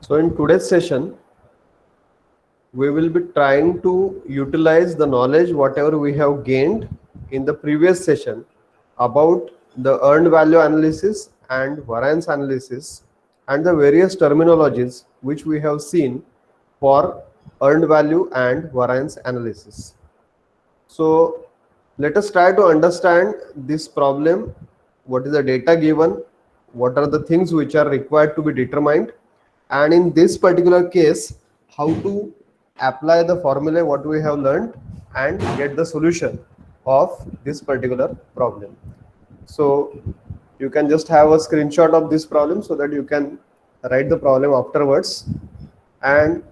So in today's session, we will be trying to utilize the knowledge whatever we have gained in the previous session about the earned value analysis and variance analysis and the various terminologies which we have seen for earned value and variance analysis. So let us try to understand this problem. What is the data given? What are the things which are required to be determined? And in this particular case, how to apply the formula what we have learned and get the solution of this particular problem. So you can just have a screenshot of this problem so that you can write the problem afterwards. And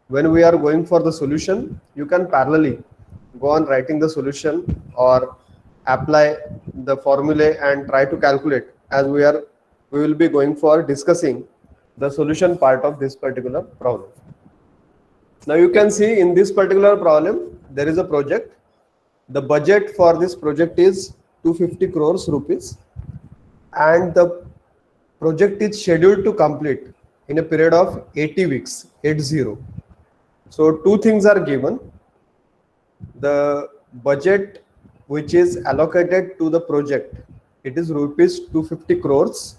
when we are going for the solution, you can parallelly go on writing the solution or apply the formula and try to calculate as we will be going for discussing the solution part of this particular problem. Now you can see in this particular problem there is a project. The budget for this project is 250 crores rupees and the project is scheduled to complete in a period of 80 weeks, 80. So two things are given. The budget which is allocated to the project, it is rupees 250 crores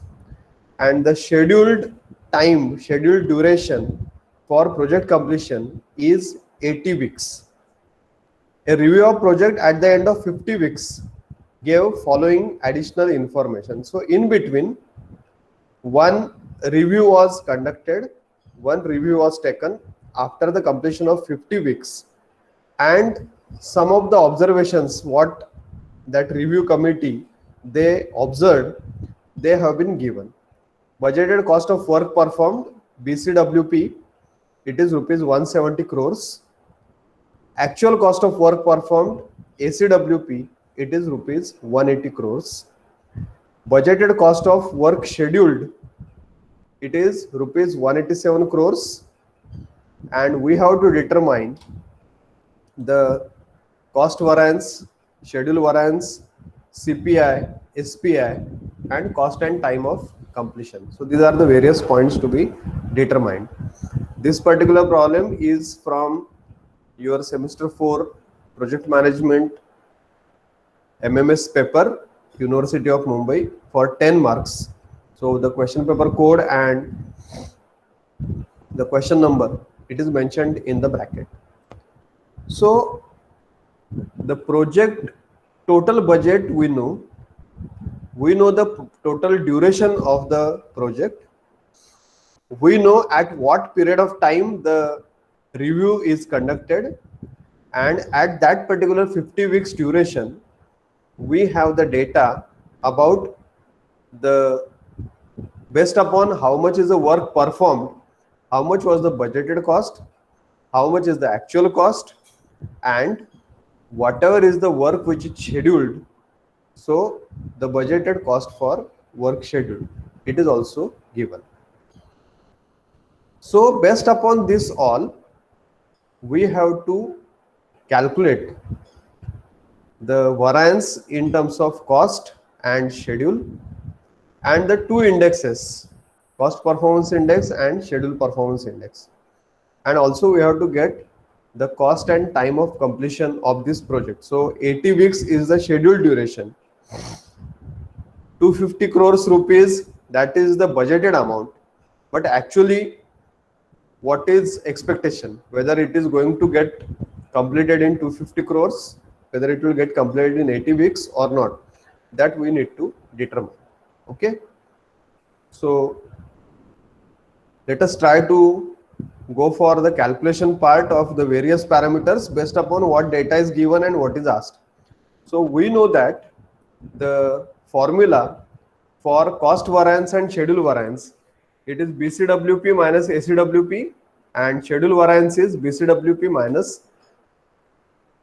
and the scheduled time, scheduled duration for project completion is 80 weeks. A review of project at the end of 50 weeks gave following additional information. So in between, one review was conducted, one review was taken after the completion of 50 weeks, and some of the observations what that review committee they observed, they have been given. Budgeted cost of work performed, BCWP, it is rupees 170 crores. Actual cost of work performed, ACWP, it is rupees 180 crores. Budgeted cost of work scheduled, it is rupees 187 crores. And we have to determine the cost variance, schedule variance, CPI, SPI, and cost and time of completion. So these are the various points to be determined. This particular problem is from your semester 4 project management MMS paper, University of Mumbai, for 10 marks. So the question paper code and the question number, it is mentioned in the bracket. So the project total budget we know the total duration of the project, we know at what period of time the review is conducted, and at that particular 50 weeks duration we have the data about the based upon how much is the work performed, how much was the budgeted cost, how much is the actual cost, and whatever is the work which is scheduled, so the budgeted cost for work schedule, it is also given. So based upon this all, we have to calculate the variance in terms of cost and schedule and the two indexes, cost performance index and schedule performance index. And also we have to get the cost and time of completion of this project. So 80 weeks is the scheduled duration. 250 crores rupees, that is the budgeted amount. But actually, what is expectation? Whether it is going to get completed in 250 crores, whether it will get completed in 80 weeks or not, that we need to determine. Okay. So let us try to go for the calculation part of the various parameters based upon what data is given and what is asked. So we know that the formula for cost variance and schedule variance, it is BCWP minus ACWP, and schedule variance is BCWP minus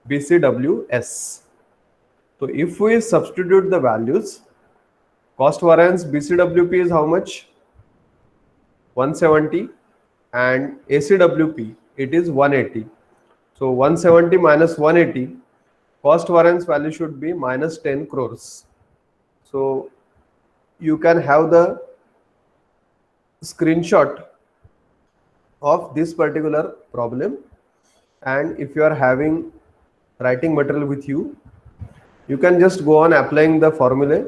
BCWS. So if we substitute the values, cost variance BCWP is how much? 170, and ACWP, it is 180. So 170 minus 180, cost variance value should be minus 10 crores. So you can have the screenshot of this particular problem. And if you are having writing material with you, you can just go on applying the formulae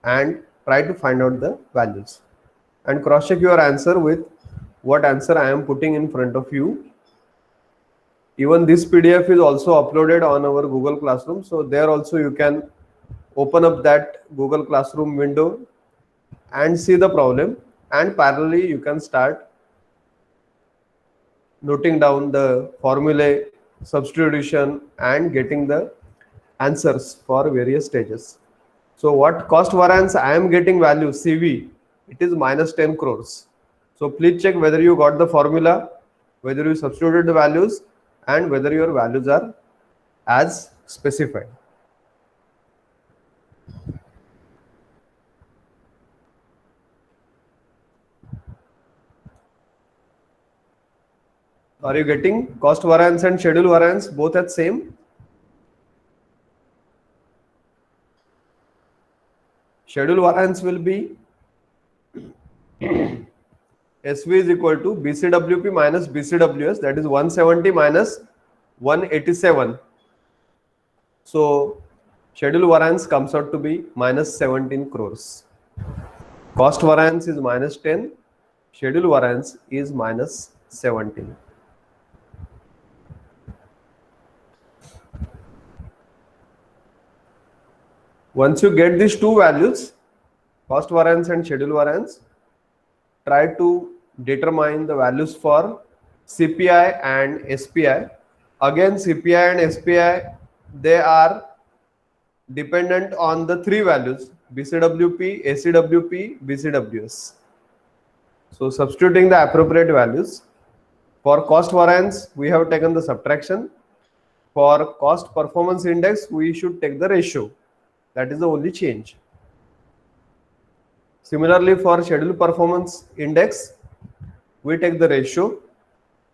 and try to find out the values and cross check your answer with what answer I am putting in front of you. Even this PDF is also uploaded on our Google Classroom, so there also you can open up that Google Classroom window and see the problem, and parallelly you can start noting down the formulae, substitution, and getting the answers for various stages. So what cost variance I am getting value CV, it is minus 10 crores. So please check whether you got the formula, whether you substituted the values, and whether your values are as specified. Are you getting cost variance and schedule variance both at same? Schedule variance will be SV is equal to BCWP minus BCWS, that is 170 minus 187. So schedule variance comes out to be minus 17 crores. Cost variance is minus 10. Schedule variance is minus 17. Once you get these two values, cost variance and schedule variance, try to determine the values for CPI and SPI. Again, CPI and SPI, they are dependent on the three values: BCWP, ACWP, BCWS. So substituting the appropriate values. For cost variance, we have taken the subtraction. For cost performance index, we should take the ratio. That is the only change. Similarly, for schedule performance index, we take the ratio.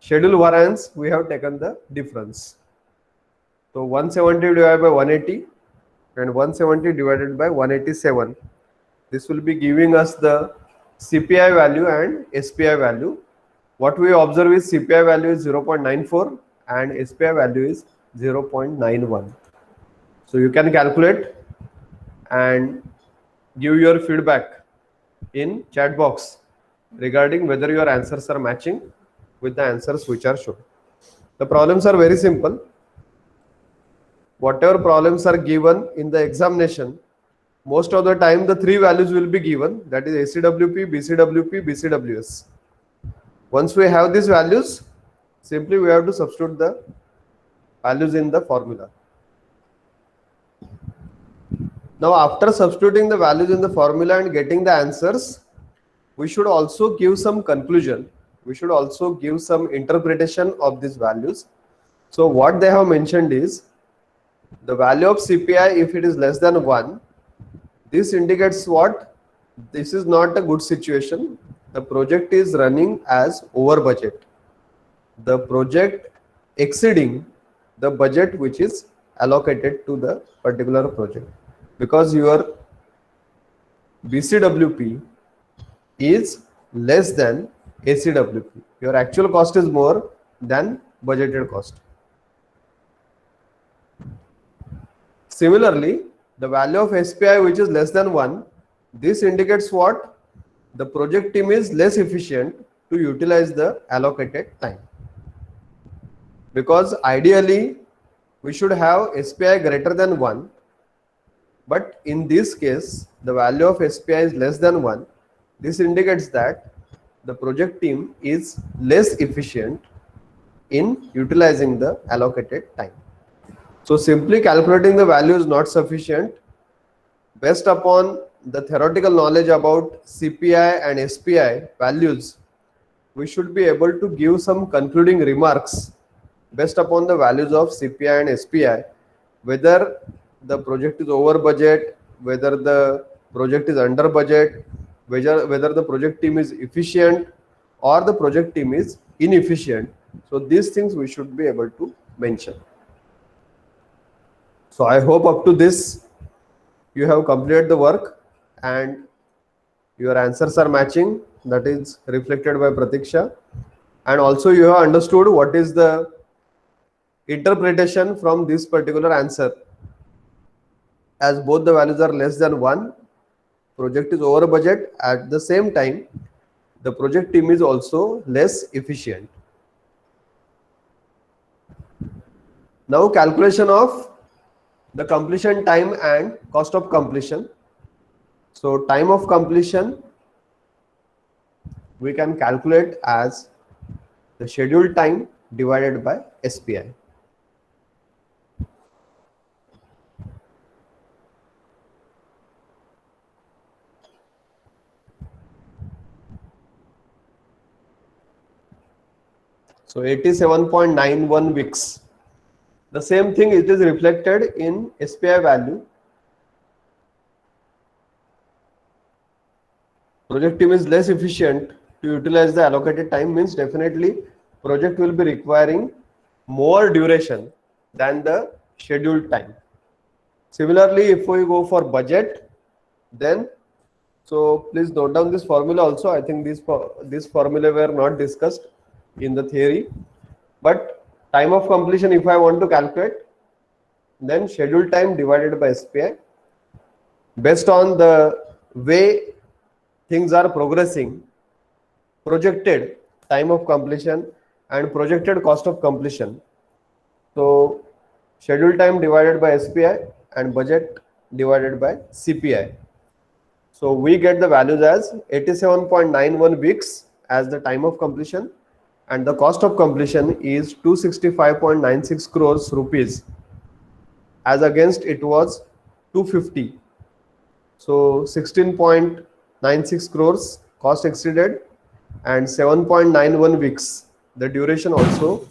Schedule variance, we have taken the difference. So 170 divided by 180 and 170 divided by 187. This will be giving us the CPI value and SPI value. What we observe is CPI value is 0.94 and SPI value is 0.91. So you can calculate and give your feedback in chat box regarding whether your answers are matching with the answers which are shown. The problems are very simple. Whatever problems are given in the examination, most of the time the three values will be given, that is ACWP, BCWP, BCWS. Once we have these values, simply we have to substitute the values in the formula. Now, after substituting the values in the formula and getting the answers, we should also give some conclusion. We should also give some interpretation of these values. So what they have mentioned is the value of CPI, if it is less than 1, this indicates what? This is not a good situation. The project is running as over budget. The project exceeding the budget which is allocated to the particular project, because your BCWP is less than ACWP. Your actual cost is more than budgeted cost. Similarly, the value of SPI which is less than 1, this indicates what? The project team is less efficient to utilize the allocated time. Because ideally, we should have SPI greater than 1. But in this case, the value of SPI is less than 1. This indicates that the project team is less efficient in utilizing the allocated time. So simply calculating the value is not sufficient. Based upon the theoretical knowledge about CPI and SPI values, we should be able to give some concluding remarks based upon the values of CPI and SPI, whether the project is over budget, whether the project is under budget, whether the project team is efficient or the project team is inefficient. So these things we should be able to mention. So I hope up to this you have completed the work and your answers are matching. That is reflected by Pratiksha. and also you have understood what is the interpretation from this particular answer. As both the values are less than 1, project is over budget. At the same time, the project team is also less efficient. Now calculation of the completion time and cost of completion. So time of completion we can calculate as the scheduled time divided by SPI. So 87.91 weeks. The same thing, it is reflected in SPI value. Project team is less efficient to utilize the allocated time, means definitely project will be requiring more duration than the scheduled time. Similarly, if we go for budget, then so please note down this formula also. I think this formula were not discussed in the theory, but time of completion if I want to calculate, then scheduled time divided by SPI. Based on the way things are progressing, projected time of completion and projected cost of completion. So schedule time divided by SPI and budget divided by CPI. So we get the values as 87.91 weeks as the time of completion, and the cost of completion is 265.96 crores rupees, as against it was 250. So 16.96 crores cost exceeded, and 7.91 weeks. The duration also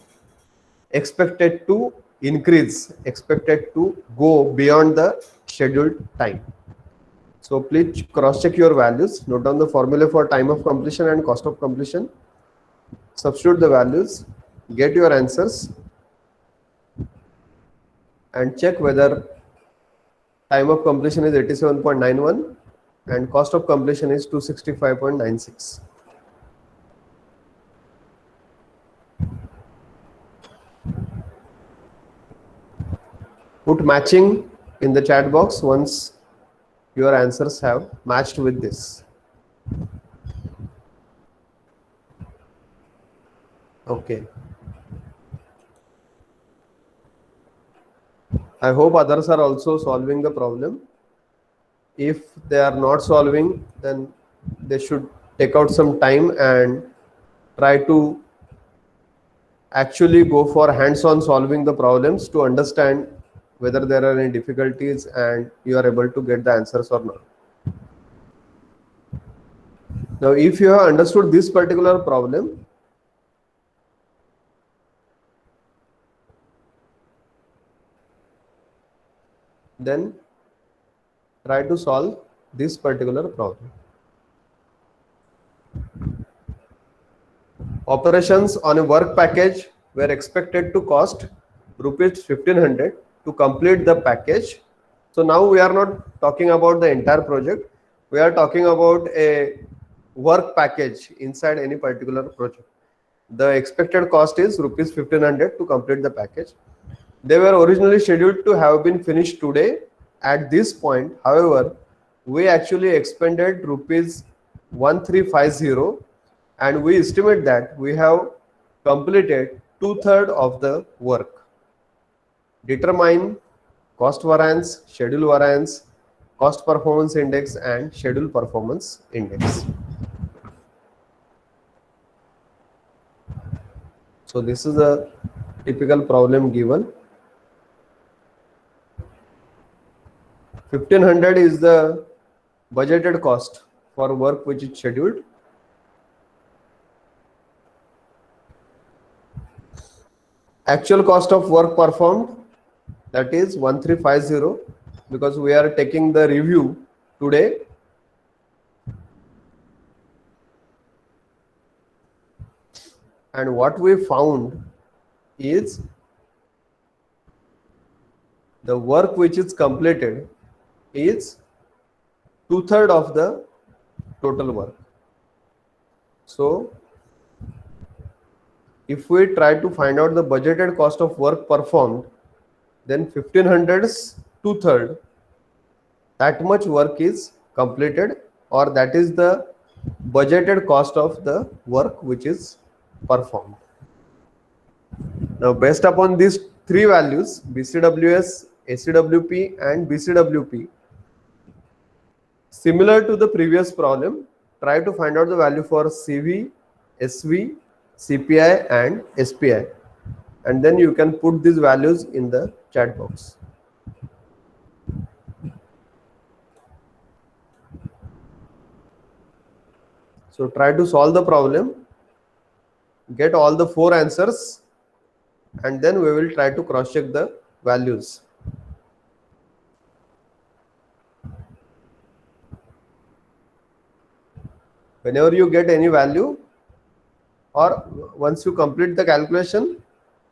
expected to increase, expected to go beyond the scheduled time. So please cross check your values, note down the formula for time of completion and cost of completion, substitute the values, get your answers, and check whether time of completion is 87.91 and cost of completion is 265.96. Put matching in the chat box once your answers have matched with this. Okay. I hope others are also solving the problem. If they are not solving, then they should take out some time and try to actually go for hands-on solving the problems to understand whether there are any difficulties and you are able to get the answers or not. Now, if you have understood this particular problem, then try to solve this particular problem. Operations on a work package were expected to cost rupees 1500 to complete the package. So now we are not talking about the entire project. We are talking about a work package inside any particular project. The expected cost is rupees 1500 to complete the package. They were originally scheduled to have been finished today. At this point, however, we actually expended rupees 1350, and we estimate that we have completed 2/3 of the work. Determine cost variance, schedule variance, cost performance index, and schedule performance index. So this is a typical problem given. 1500 is the budgeted cost for work which is scheduled. Actual cost of work performed, that is 1350, because we are taking the review today. And what we found is the work which is completed is 2/3 of the total work. So if we try to find out the budgeted cost of work performed, then 1500's 2/3, that much work is completed, or that is the budgeted cost of the work which is performed. Now, based upon these three values, BCWS, ACWP and BCWP, similar to the previous problem, try to find out the value for CV, SV, CPI and SPI, and then you can put these values in the chat box. So try to solve the problem, get all the 4 answers, and then we will try to cross check the values. Whenever you get any value, or once you complete the calculation,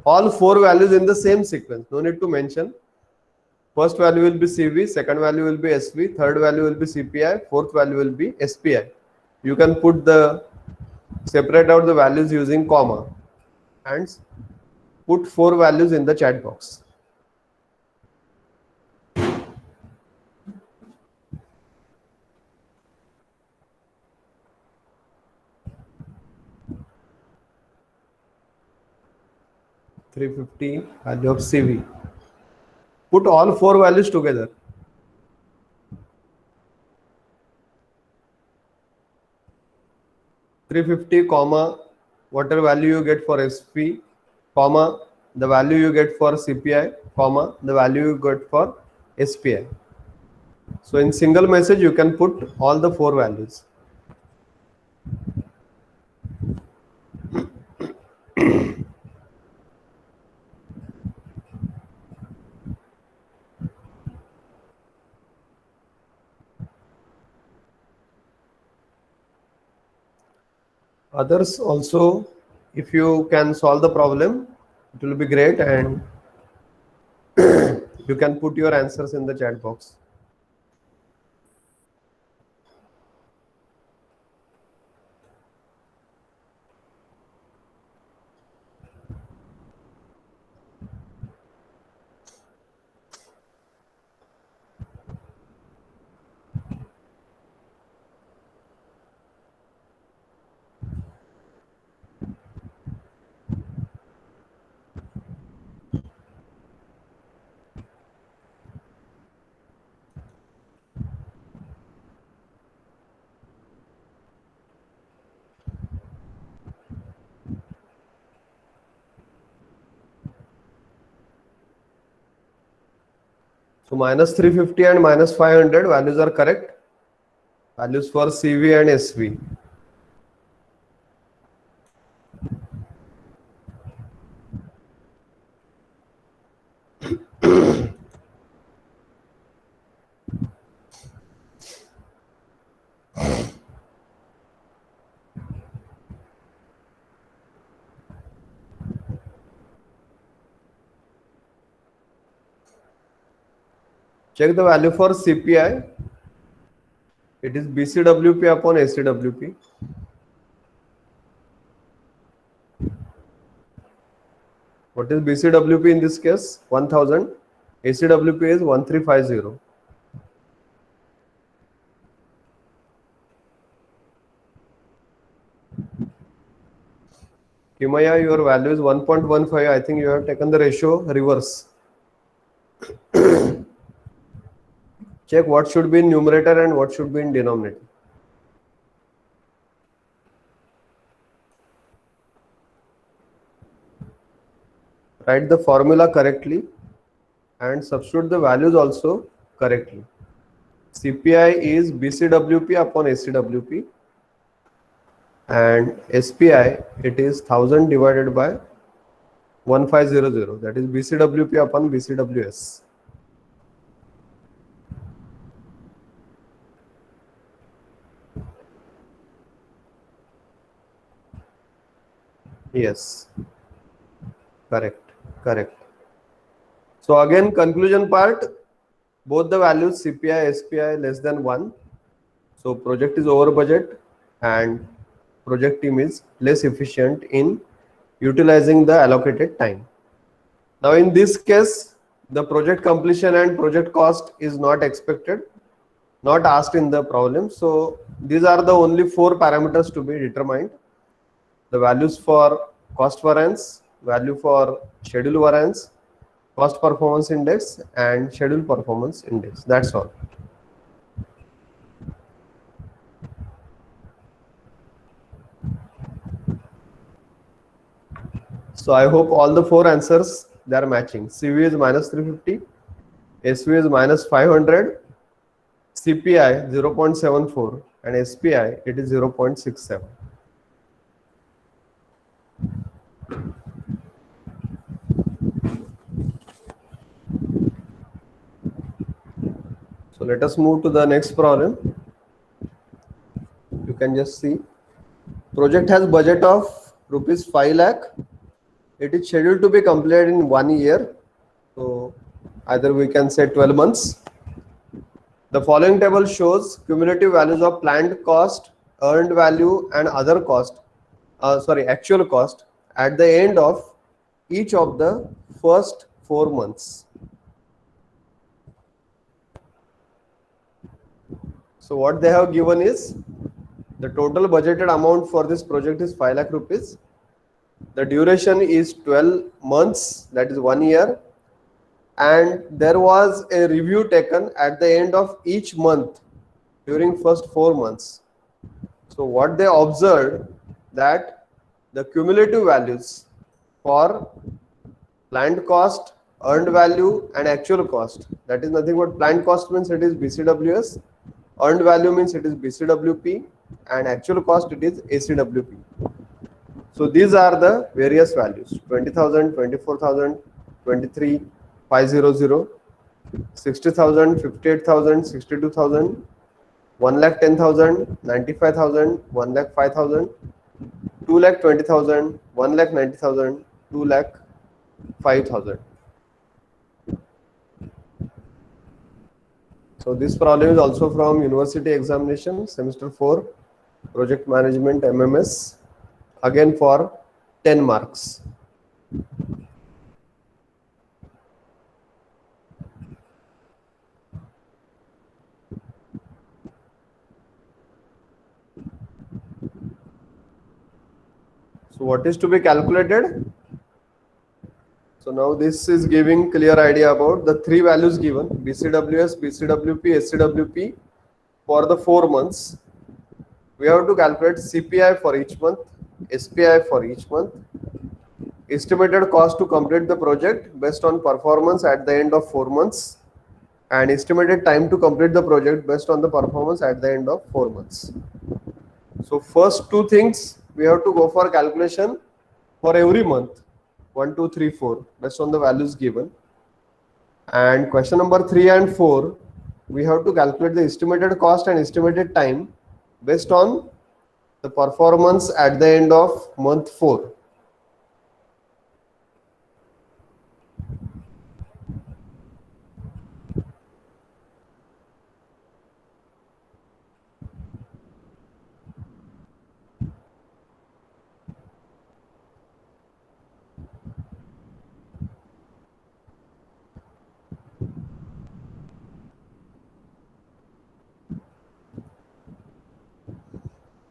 all 4 values in the same sequence, no need to mention. First value will be CV, second value will be SV, third value will be CPI, fourth value will be SPI. You can put the separate out the values using comma and put 4 values in the chat box. $350 value of CV. Put all 4 values together. $350, comma, whatever value you get for SP, comma, the value you get for CPI, comma, the value you get for SPI. So in single message, you can put all the 4 values. Others also, if you can solve the problem, it will be great, and you can put your answers in the chat box. So minus 350 and minus 500 values are correct. Values for CV and SV. Check the value for CPI. It is BCWP upon ACWP. What is BCWP in this case? 1000. ACWP is 1350. Kimaya, your value is 1.15. I think you have taken the ratio reverse. Check what should be in numerator and what should be in denominator. Write the formula correctly and substitute the values also correctly. CPI is BCWP upon ACWP, and SPI, it is 1000 divided by 1500, that is BCWP upon BCWS. Yes, correct. So again, conclusion part, both the values CPI, SPI less than 1. So project is over budget and project team is less efficient in utilizing the allocated time. Now in this case, the project completion and project cost is not expected, not asked in the problem. So these are the only four parameters to be determined. The values for cost variance, value for schedule variance, cost performance index, and schedule performance index. That's all. So I hope all the four answers they are matching. CV is minus 350, SV is minus 500, CPI 0.74, and SPI it is 0.67. So let us move to the next problem. You can just see project has budget of rupees 5 lakh. It is scheduled to be completed in 1 year. So either we can say 12 months. The following table shows cumulative values of planned cost, earned value, and other cost, actual cost at the end of each of the first 4 months. So what they have given is the total budgeted amount for this project is 5 lakh rupees. The duration is 12 months, that is 1 year. And there was a review taken at the end of each month during first 4 months. So what they observed that the cumulative values for planned cost, earned value, and actual cost, that is nothing but planned cost means it is BCWS, earned value means it is BCWP, and actual cost it is ACWP. So these are the various values: 20,000, 24,000, 23,500, 60,000, 58,000, 62,000, 1,10,000, 95,000, 1,05,000, 2,20,000, 1,90,000, 2,05,000. So this problem is also from University Examination, Semester 4, Project Management MMS, again for 10 marks. So what is to be calculated? So now this is giving clear idea about the three values given: BCWS, BCWP, SCWP for the 4 months. We have to calculate CPI for each month, SPI for each month, estimated cost to complete the project based on performance at the end of 4 months, and estimated time to complete the project based on the performance at the end of 4 months. So first two things we have to go for calculation for every month, 1, 2, 3, 4, based on the values given. And question number 3 and 4, we have to calculate the estimated cost and estimated time based on the performance at the end of month 4.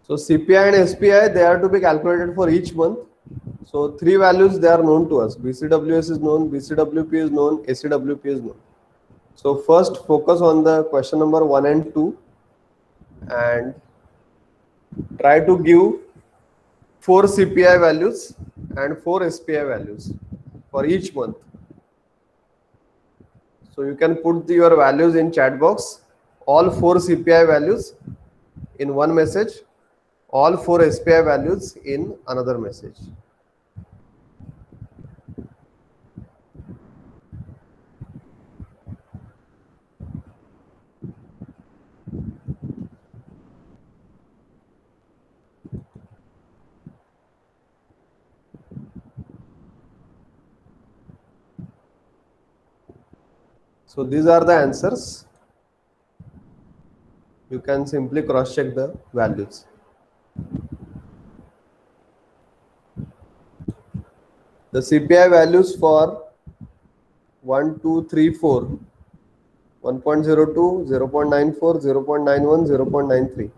So CPI and SPI, they are to be calculated for each month. So three values they are known to us. BCWS is known, BCWP is known, ACWP is known. So first focus on the question number 1 and 2 and try to give 4 CPI values and 4 SPI values for each month. So you can put your values in chat box, all 4 CPI values in one message, all 4 SPI values in another message. So these are the answers. You can simply cross check the values. The CPI values for 1, 2, 3, 4, 1.02, 0.94, 0.91, 0.93.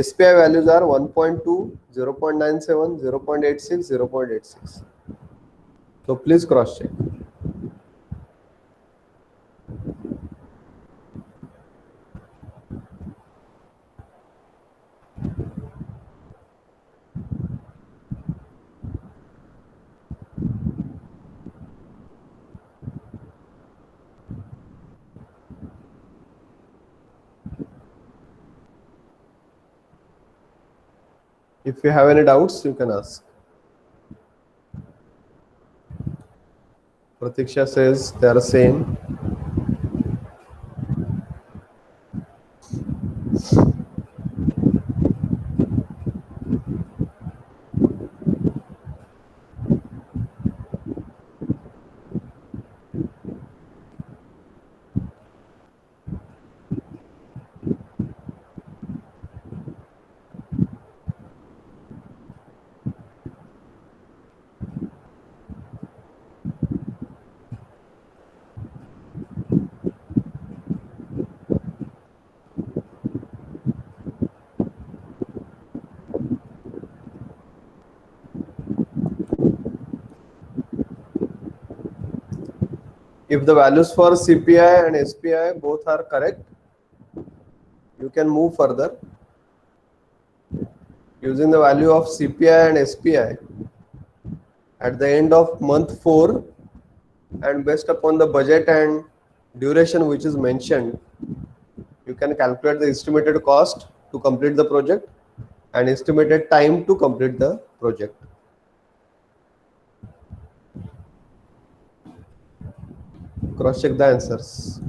SPI values are 1.2, 0.97, 0.86, 0.86. So please cross check. If you have any doubts, you can ask. Pratiksha says they are same. If the values for CPI and SPI both are correct, you can move further. Using the value of CPI and SPI at the end of month 4, and based upon the budget and duration which is mentioned, you can calculate the estimated cost to complete the project and estimated time to complete the project. Cross check the answers.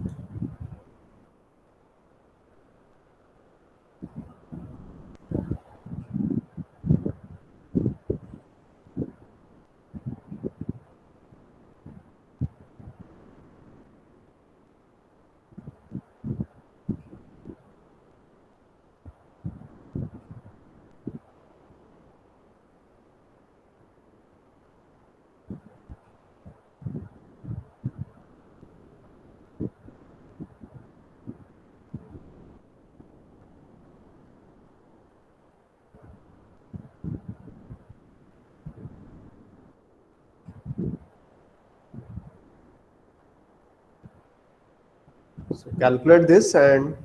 So calculate this, and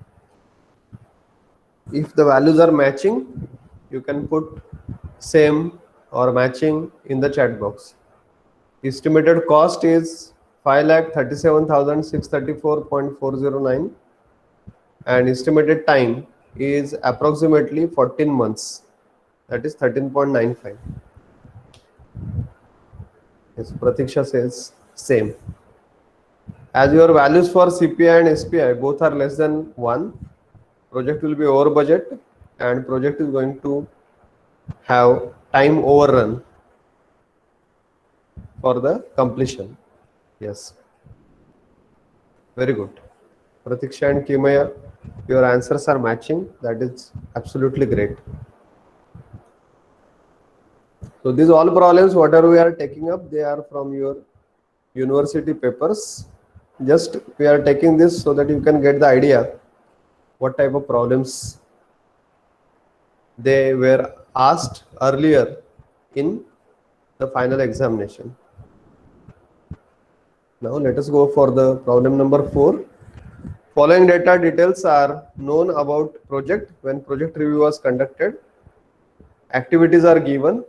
if the values are matching, you can put same or matching in the chat box. Estimated cost is 5,37,634.409 and estimated time is approximately 14 months, that is 13.95. Yes, Pratiksha says same. As your values for CPI and SPI both are less than 1, project will be over budget and project is going to have time overrun for the completion. Yes. Very good. Pratiksha and Kimaya, your answers are matching. That is absolutely great. So these all problems, whatever we are taking up, they are from your university papers. Just we are taking this so that you can get the idea what type of problems they were asked earlier in the final examination. Now let us go for the problem number 4. Following data details are known about project when project review was conducted. Activities are given.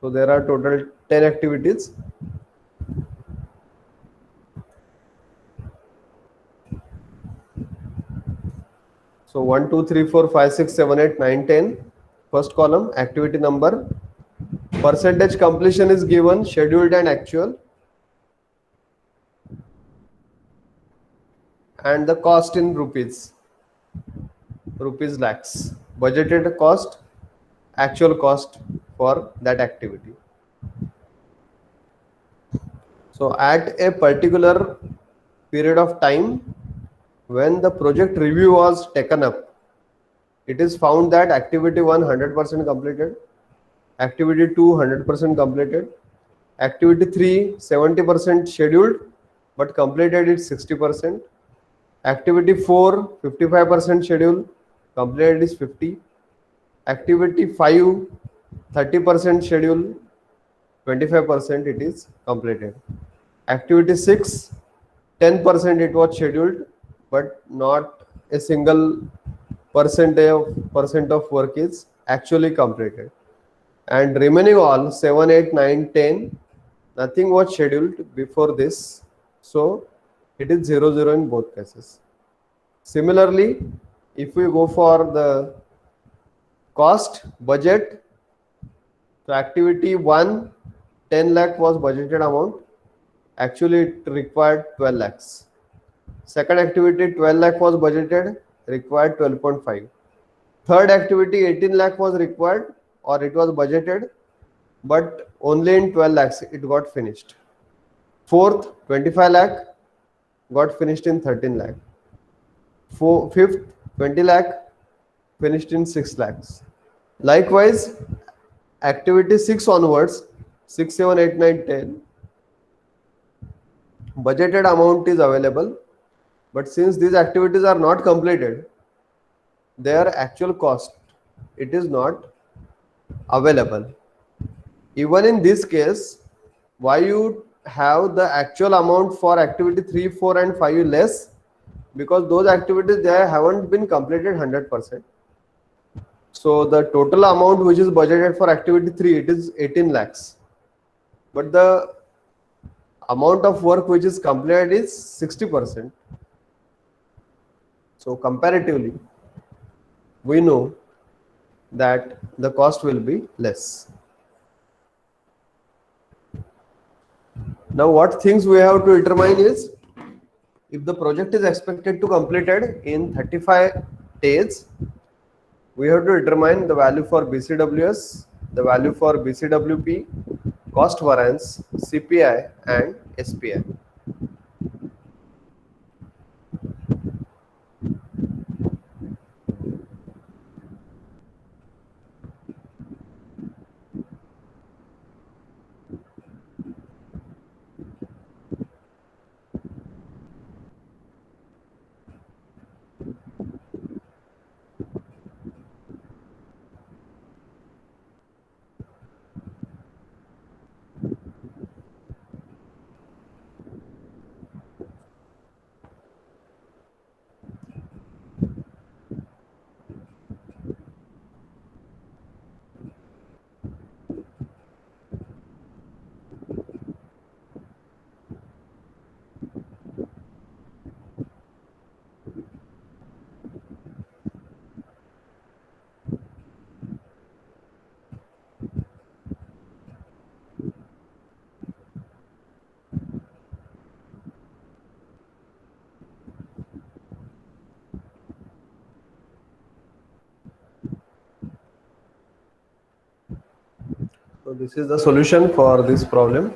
So there are total 10 activities. So 1, 2, 3, 4, 5, 6, 7, 8, 9, 10. First column, activity number. Percentage completion is given, scheduled and actual. And the cost in rupees lakhs. Budgeted cost, actual cost for that activity. So at a particular period of time, when the project review was taken up, it is found that activity 1 100% completed, Activity 2, 100% completed. Activity 3, 70% scheduled, but completed it 60%. Activity 4, 55% schedule, completed is 50. Activity 5, 30% schedule, 25% it is completed. Activity 6, 10% it was scheduled, but not a single percent of work is actually completed. And remaining all 7, 8, 9, 10, nothing was scheduled before this. So it is 0, 0 in both cases. Similarly, if we go for the cost budget, so activity 1, 10 lakh was budgeted amount. Actually, it required 12 lakhs. Second activity, 12 lakh was budgeted, required 12.5. Third activity, 18 lakh was required, or it was budgeted, but only in 12 lakhs it got finished. Fourth, 25 lakh got finished in 13 lakh. Fifth, 20 lakh finished in 6 lakhs. Likewise, activity 6 onwards, 6, 7, 8, 9, 10, budgeted amount is available, but since these activities are not completed, their actual cost, it is not available. Even in this case, why you have the actual amount for activity 3, 4 and 5 less? Because those activities, they haven't been completed 100%. So the total amount which is budgeted for activity 3, it is 18 lakhs. But the amount of work which is completed is 60%. So comparatively, we know that the cost will be less. Now what things we have to determine is, if the project is expected to completed in 35 days, we have to determine the value for BCWS, the value for BCWP, cost variance, CPI and SPI. So this is the solution for this problem.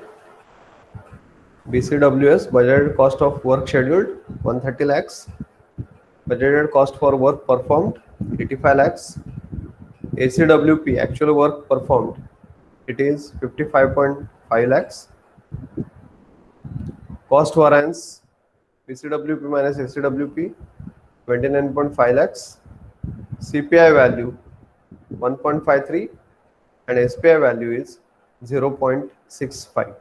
BCWS, budgeted cost of work scheduled, 130 lakhs. Budgeted cost for work performed, 85 lakhs. ACWP, actual work performed, it is 55.5 lakhs. Cost variance, BCWP minus ACWP, 29.5 lakhs. CPI value, 1.53, and SPI value is 0.65.